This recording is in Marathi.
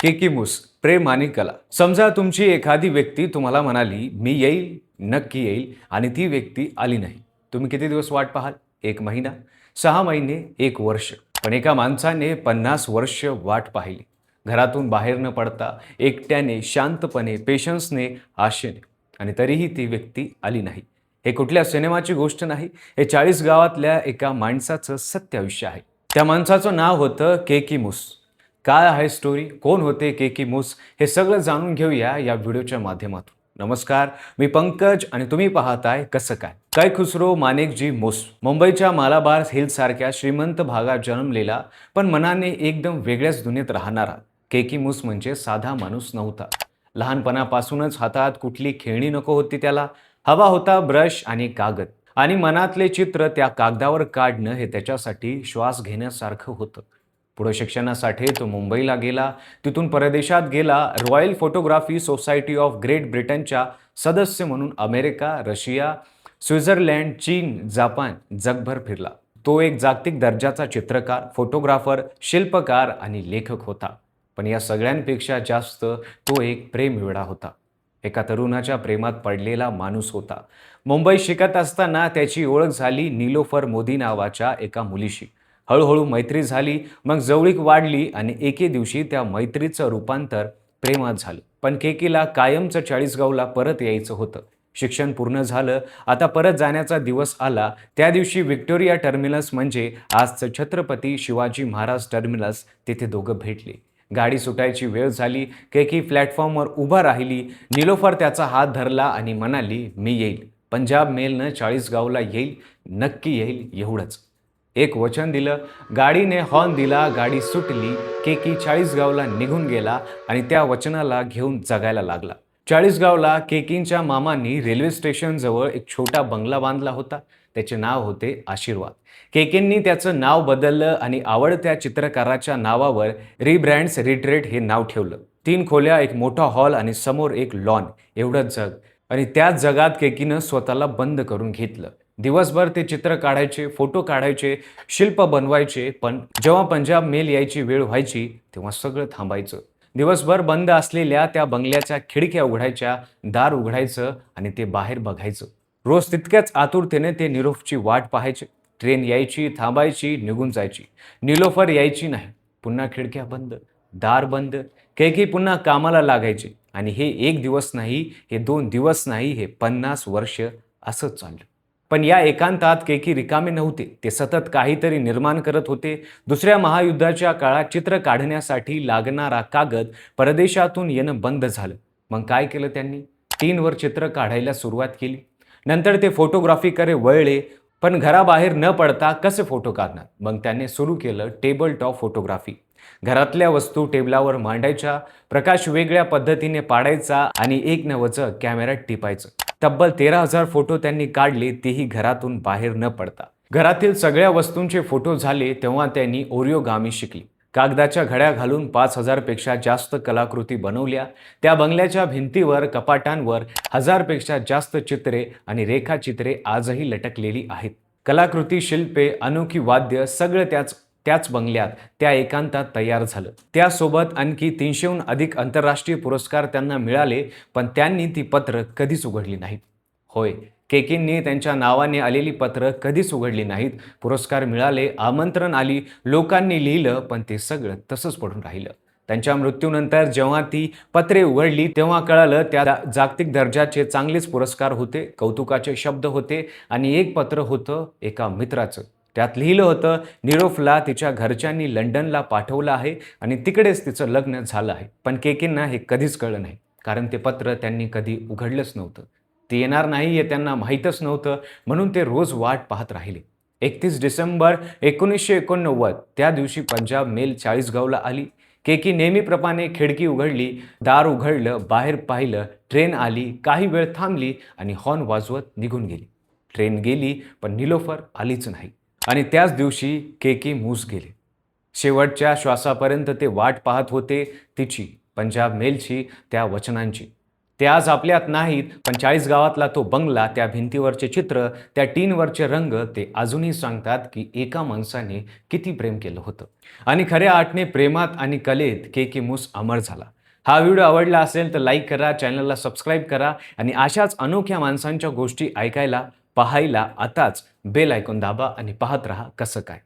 केकीमूस प्रेम आणि कला. समजा तुमची एखादी व्यक्ती तुम्हाला म्हणाली, "मी येईल, नक्की येईल" आणि ती व्यक्ती आली नाही. तुम्ही किती दिवस वाट पाहाल? 1 महिना, 6 महिने, 1 वर्ष. पण एका माणसाने 50 वर्ष वाट पाहिली. घरातून बाहेर न पडता, एकट्याने, शांतपणे, पेशन्सने, आशेने आणि तरीही ती व्यक्ती आली नाही. हे कुठल्या सिनेमाची गोष्ट नाही, हे 40 गावातल्या एका माणसाचं सत्य आयुष्य आहे. त्या माणसाचं नाव होतं केकीमूस. काय आहे स्टोरी? कोण होते केकीमूस? हे सगळं जाणून घेऊया या व्हिडिओच्या माध्यमातून. नमस्कार, मी पंकज आणि तुम्ही पाहताय कसं काय. कैखुसरो माणेकजी मूस मुंबईच्या मालाबार हिल्ससारख्या श्रीमंत भागात जन्मलेला, पण मनाने एकदम वेगळ्याच दुनियेत राहणारा केकीमूस म्हणजे साधा माणूस नव्हता. लहानपणापासूनच हातात कुठली खेळणी नको होती त्याला. हवा होता ब्रश आणि कागद आणि मनातले चित्र त्या कागदावर काढणं हे त्याच्यासाठी श्वास घेण्यासारखं होतं. पुढे शिक्षणासाठी तो मुंबईला गेला. तिथून परदेशात गेला. Royal photography society of great ब्रिटनच्या सदस्य म्हणून अमेरिका, रशिया, स्वित्झर्लंड, चीन, जपान जगभर फिरला. तो एक जागतिक दर्जाचा चित्रकार, फोटोग्राफर, शिल्पकार आणि लेखक होता. पण या सगळ्यांपेक्षा जास्त तो एक प्रेमवेडा होता. एका तरुणाच्या प्रेमात पडलेला माणूस होता. मुंबईत शिकत असताना त्याची ओळख झाली नीलोफर मोदी नावाच्या एका मुलीशी. हळूहळू मैत्री झाली, मग जवळीक वाढली आणि एके दिवशी त्या मैत्रीचं रूपांतर प्रेमात झालं. पण केकीला कायमचं चाळीसगावला परत यायचं होतं. शिक्षण पूर्ण झालं, आता परत जाण्याचा दिवस आला. त्या दिवशी व्हिक्टोरिया टर्मिनस म्हणजे आजचं छत्रपती शिवाजी महाराज टर्मिनस, तिथे दोघं भेटले. गाडी सुटायची वेळ झाली. केकी प्लॅटफॉर्मवर उभा राहिली. निलोफर त्याचा हात धरला आणि म्हणाली, "मी येईल. पंजाब मेलनं चाळीसगावला येईल, नक्की येईल." एवढंच. एक वचन दिलं. गाडीने हॉर्न दिला. गाडी सुटली. केकी चाळीसगावला निघून गेला आणि त्या वचनाला घेऊन जगायला लागला. चाळीसगावला केकींच्या मामांनी रेल्वे स्टेशनजवळ एक छोटा बंगला बांधला होता. त्याचे नाव होते आशीर्वाद. केकींनी त्याचं नाव बदललं आणि आवडत्या चित्रकाराच्या नावावर रिब्रँड्स रिट्रेट हे नाव ठेवलं. 3 खोल्या, एक मोठा हॉल आणि समोर एक लॉन, एवढंच जग. आणि त्याच जगात केकीनं स्वतःला बंद करून घेतलं. दिवसभर ते चित्र काढायचे, फोटो काढायचे, शिल्प बनवायचे. पण जेव्हा पंजाब मेल यायची वेळ व्हायची तेव्हा सगळं थांबायचं. दिवसभर बंद असलेल्या त्या बंगल्याच्या खिडक्या उघडायच्या, दार उघडायचं आणि ते बाहेर बघायचं. रोज तितक्याच आतुरतेने ते निरोपची वाट पाहायचे. ट्रेन यायची, थांबायची, निघून जायची. निलोफर यायची नाही. पुन्हा खिडक्या बंद, दार बंद. केकी पुन्हा कामाला लागायची. आणि हे 1 दिवस नाही, हे 2 दिवस नाही, हे 50 वर्ष असंच चाललं. पण या एकांतात केकी रिकामे नव्हते. ते सतत काहीतरी निर्माण करत होते. दुसऱ्या महायुद्धाच्या काळात चित्र काढण्यासाठी लागणारा कागद परदेशातून येणं बंद झालं. मग काय केलं त्यांनी? 3 वर चित्र काढायला सुरुवात केली. नंतर ते फोटोग्राफीकडे वळले. पण घराबाहेर न पडता कसे फोटो काढणार? मग त्याने सुरू केलं टेबल टॉप फोटोग्राफी. घरातल्या वस्तू टेबलावर मांडायच्या, प्रकाश वेगळ्या पद्धतीने पाडायचा आणि एक नवचं कॅमेऱ्यात टिपायचं. तब्बल 13,000 फोटो त्यांनी काढले, तेही घरातून बाहेर न पडता. घरातील सगळ्या वस्तूंचे फोटो झाले तेव्हा त्यांनी ओरिओगामी शिकली. कागदाच्या घड्या घालून 5,000 पेक्षा जास्त कलाकृती बनवल्या. त्या बंगल्याच्या भिंतीवर, कपाटांवर 1,000 पेक्षा जास्त चित्रे आणि रेखाचित्रे आजही लटकलेली आहेत. कलाकृती, शिल्पे, अनोखी वाद्य सगळं त्याच त्याच बंगल्यात, त्या एकांतात तयार झालं. त्यासोबत आणखी 300हून अधिक आंतरराष्ट्रीय पुरस्कार त्यांना मिळाले. पण त्यांनी ती पत्र कधीच उघडली नाहीत. होय, केकींनी त्यांच्या नावाने आलेली पत्र कधीच उघडली नाहीत. पुरस्कार मिळाले, आमंत्रण आली, लोकांनी लिहिलं, पण ते सगळं तसंच पडून राहिलं. त्यांच्या मृत्यूनंतर जेव्हा ती पत्रे उघडली तेव्हा कळालं त्या जागतिक दर्जाचे चांगलेच पुरस्कार होते, कौतुकाचे शब्द होते आणि एक पत्र होतं एका मित्राचं. त्यात लिहिलं होतं, "निरोफला तिच्या घरच्यांनी लंडनला पाठवलं आहे आणि तिकडेच तिचं लग्न झालं आहे." पण केकींना हे कधीच कळलं नाही. कारण ते पत्र त्यांनी कधी उघडलंच नव्हतं. ते येणार नाही हे त्यांना माहीतच नव्हतं. म्हणून ते रोज वाट पाहत राहिले. 31 डिसेंबर 1989 त्या दिवशी पंजाब मेल चाळीसगावला आली. केकी नेहमीप्रमाणे खिडकी उघडली, दार उघडलं, बाहेर पाहिलं. ट्रेन आली, काही वेळ थांबली आणि हॉर्न वाजवत निघून गेली. ट्रेन गेली, पण निलोफर आलीच नाही. आणि त्याच दिवशी केकी मूस गेले. शेवटच्या श्वासापर्यंत ते वाट पाहत होते तिची, पंजाब मेलची, त्या वचनांची. ते आज आपल्यात नाहीत, पण 40 गावातला तो बंगला, त्या भिंतीवरचे चित्र, त्या टीनवरचे रंग ते अजूनही सांगतात की एका माणसाने किती प्रेम केलं होतं. आणि खऱ्या अर्थाने प्रेमात आणि कलेत के मूस अमर झाला. हा व्हिडिओ आवडला असेल तर लाईक करा, चॅनलला सबस्क्राईब करा आणि अशाच अनोख्या माणसांच्या गोष्टी ऐकायला, पाहायला आताच बेल आयकॉन दाबा आणि पाहत रहा कसं काय.